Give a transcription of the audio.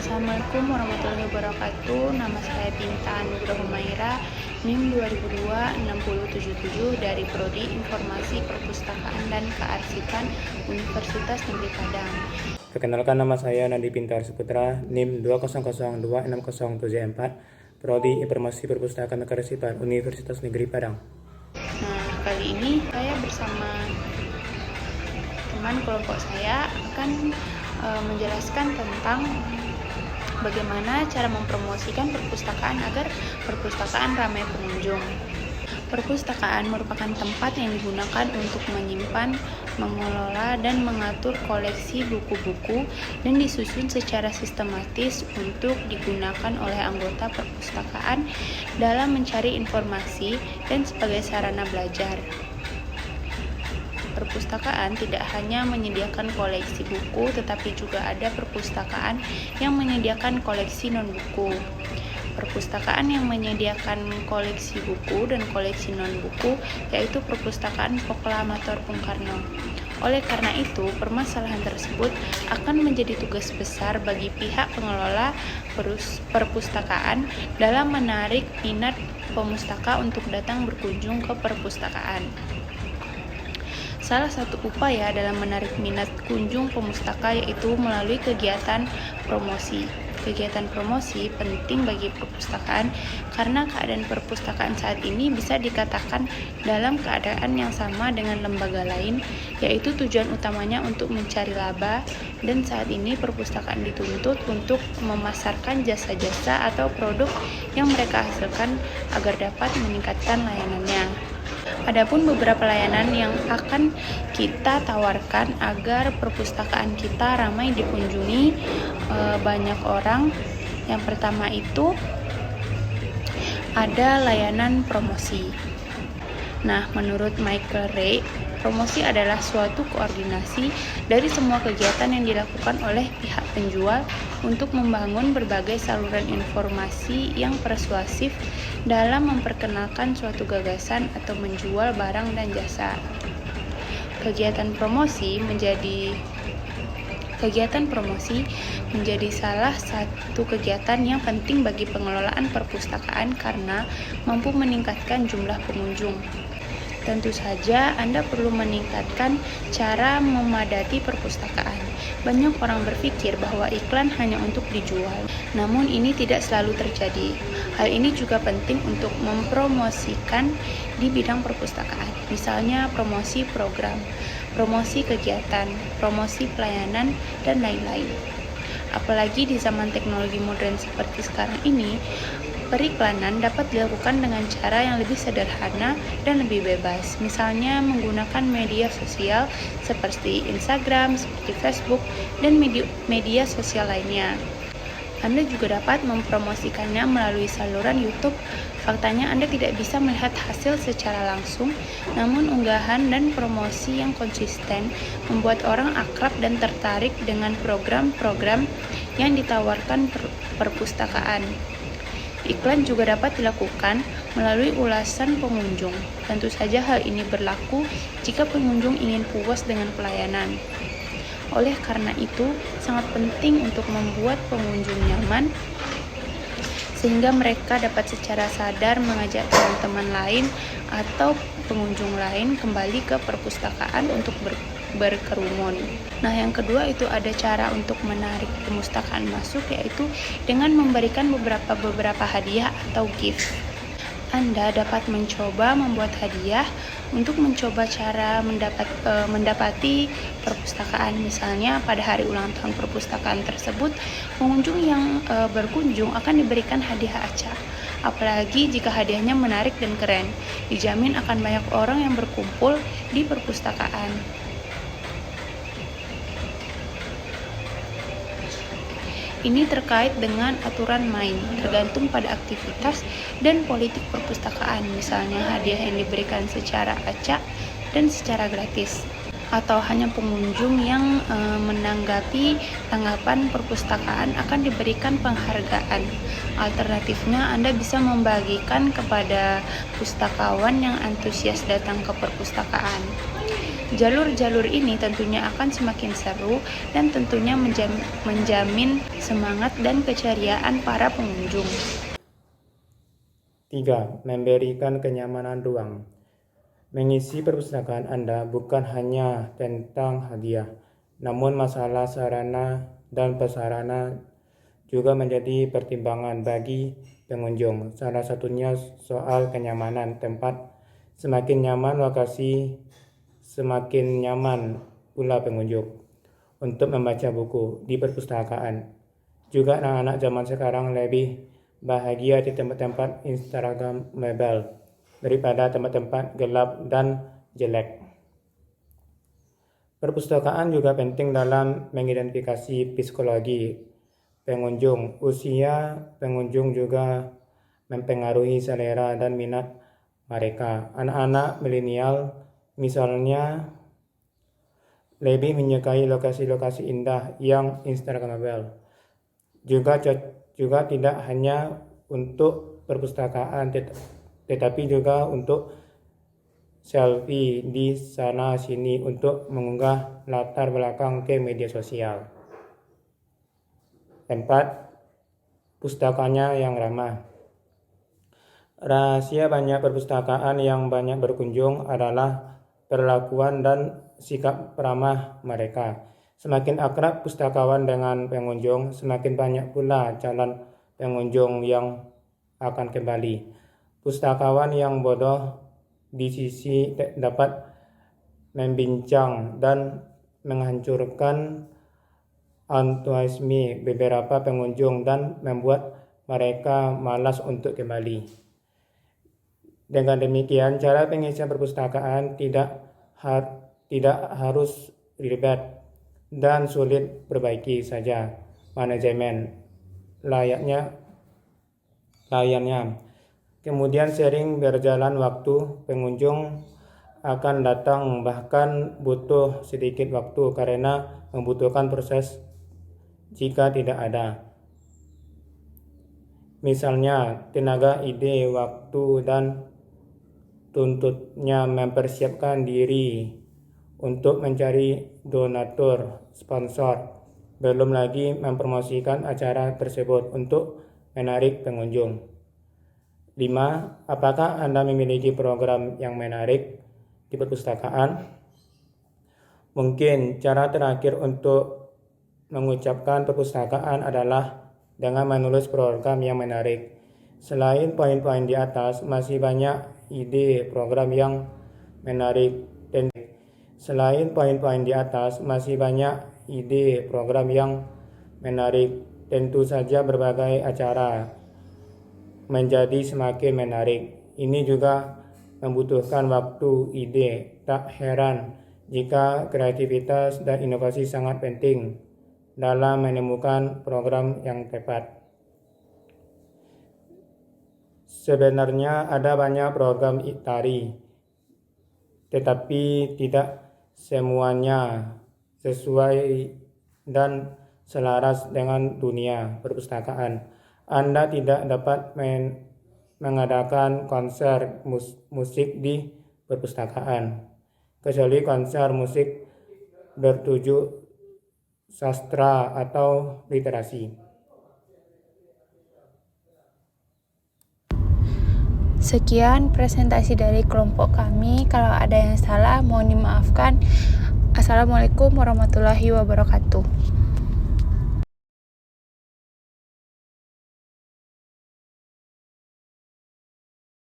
Assalamualaikum warahmatullahi wabarakatuh. Nama saya Binta Anugrah Humaira, NIM 2002-6077 dari Prodi Informasi Perpustakaan dan Kearsipan Universitas Negeri Padang. Perkenalkan, nama saya Nandi Pintar Saputra, NIM 200260774, Prodi Informasi Perpustakaan dan Kearsipan Universitas Negeri Padang. Nah, kali ini saya bersama teman kelompok saya akan menjelaskan tentang bagaimana cara mempromosikan perpustakaan agar perpustakaan ramai pengunjung. Perpustakaan merupakan tempat yang digunakan untuk menyimpan, mengelola, dan mengatur koleksi buku-buku dan disusun secara sistematis untuk digunakan oleh anggota perpustakaan dalam mencari informasi dan sebagai sarana belajar. Perpustakaan tidak hanya menyediakan koleksi buku, tetapi juga ada perpustakaan yang menyediakan koleksi non-buku. Perpustakaan yang menyediakan koleksi buku dan koleksi non-buku yaitu Perpustakaan Proklamator Bung Karno. Oleh karena itu, permasalahan tersebut akan menjadi tugas besar bagi pihak pengelola perpustakaan dalam menarik minat pemustaka untuk datang berkunjung ke perpustakaan. Salah satu upaya dalam menarik minat kunjung pemustaka yaitu melalui kegiatan promosi. Kegiatan promosi penting bagi perpustakaan karena keadaan perpustakaan saat ini bisa dikatakan dalam keadaan yang sama dengan lembaga lain, yaitu tujuan utamanya untuk mencari laba, dan saat ini perpustakaan dituntut untuk memasarkan jasa-jasa atau produk yang mereka hasilkan agar dapat meningkatkan layanannya. Adapun beberapa layanan yang akan kita tawarkan agar perpustakaan kita ramai dikunjungi banyak orang. Yang pertama itu ada layanan promosi. Nah, menurut Michael Ray, promosi adalah suatu koordinasi dari semua kegiatan yang dilakukan oleh pihak penjual untuk membangun berbagai saluran informasi yang persuasif dalam memperkenalkan suatu gagasan atau menjual barang dan jasa. Kegiatan promosi menjadi salah satu kegiatan yang penting bagi pengelolaan perpustakaan karena mampu meningkatkan jumlah pengunjung. Tentu saja Anda perlu meningkatkan cara memadati perpustakaan. Banyak orang berpikir bahwa iklan hanya untuk dijual, namun ini tidak selalu terjadi. Hal ini juga penting untuk mempromosikan di bidang perpustakaan, misalnya promosi program, promosi kegiatan, promosi pelayanan, dan lain-lain. Apalagi di zaman teknologi modern seperti sekarang ini, periklanan dapat dilakukan dengan cara yang lebih sederhana dan lebih bebas, misalnya menggunakan media sosial seperti Instagram, seperti Facebook, dan media sosial lainnya. Anda juga dapat mempromosikannya melalui saluran YouTube. Faktanya Anda tidak bisa melihat hasil secara langsung, namun unggahan dan promosi yang konsisten membuat orang akrab dan tertarik dengan program-program yang ditawarkan perpustakaan. Iklan juga dapat dilakukan melalui ulasan pengunjung. Tentu saja hal ini berlaku jika pengunjung ingin puas dengan pelayanan. Oleh karena itu, sangat penting untuk membuat pengunjung nyaman sehingga mereka dapat secara sadar mengajak teman-teman lain atau pengunjung lain kembali ke perpustakaan untuk berkerumun. Nah, yang kedua itu ada cara untuk menarik perpustakaan masuk, yaitu dengan memberikan beberapa hadiah atau gift. Anda dapat mencoba membuat hadiah untuk mencoba cara mendapati perpustakaan. Misalnya pada hari ulang tahun perpustakaan tersebut, pengunjung yang berkunjung akan diberikan hadiah acak. Apalagi jika hadiahnya menarik dan keren, dijamin akan banyak orang yang berkumpul di perpustakaan. Ini terkait dengan aturan main, tergantung pada aktivitas dan politik perpustakaan, misalnya hadiah yang diberikan secara acak dan secara gratis, atau hanya pengunjung yang menanggapi tanggapan perpustakaan akan diberikan penghargaan. Alternatifnya, Anda bisa membagikan kepada pustakawan yang antusias datang ke perpustakaan. Jalur-jalur ini tentunya akan semakin seru dan tentunya menjamin semangat dan keceriaan para pengunjung. 3. Memberikan kenyamanan ruang. Mengisi perpustakaan Anda bukan hanya tentang hadiah, namun masalah sarana dan prasarana juga menjadi pertimbangan bagi pengunjung. Salah satunya soal kenyamanan tempat. Semakin nyaman lokasi, semakin nyaman pula pengunjung untuk membaca buku di perpustakaan. Juga anak-anak zaman sekarang lebih bahagia di tempat-tempat instagramable daripada tempat-tempat gelap dan jelek. Perpustakaan juga penting dalam mengidentifikasi psikologi pengunjung. Usia pengunjung juga mempengaruhi selera dan minat mereka. Anak-anak milenial misalnya lebih menyukai lokasi-lokasi indah yang instagramable. Juga tidak hanya untuk perpustakaan, tetapi juga untuk selfie di sana sini untuk mengunggah latar belakang ke media sosial. 4. Pustakanya yang ramah. Rahasia banyak perpustakaan yang banyak berkunjung adalah perlakuan dan sikap ramah mereka. Semakin akrab pustakawan dengan pengunjung, semakin banyak pula calon pengunjung yang akan kembali. Pustakawan yang bodoh di sisi dapat membincang dan menghancurkan antusiasme beberapa pengunjung dan membuat mereka malas untuk kembali. Dengan demikian, cara pengisian perpustakaan tidak harus ribet dan sulit, perbaiki saja manajemen layaknya. Kemudian sering berjalan waktu, pengunjung akan datang bahkan butuh sedikit waktu karena membutuhkan proses jika tidak ada. Misalnya tenaga, ide, waktu, dan tuntutnya mempersiapkan diri untuk mencari donatur, sponsor, belum lagi mempromosikan acara tersebut untuk menarik pengunjung. 5. Apakah Anda memiliki program yang menarik di perpustakaan? Mungkin cara terakhir untuk mengucapkan perpustakaan adalah dengan menulis program yang menarik. Selain poin-poin di atas, masih banyak ide program yang menarik tentu saja berbagai acara menjadi semakin menarik. Ini juga membutuhkan waktu, ide. Tak heran jika kreativitas dan inovasi sangat penting dalam menemukan program yang tepat. Sebenarnya ada banyak program tari, tetapi tidak semuanya sesuai dan selaras dengan dunia perpustakaan. Anda tidak dapat mengadakan konser musik di perpustakaan, kecuali konser musik bertujuk sastra atau literasi. Sekian presentasi dari kelompok kami. Kalau ada yang salah mohon dimaafkan. Assalamualaikum warahmatullahi wabarakatuh.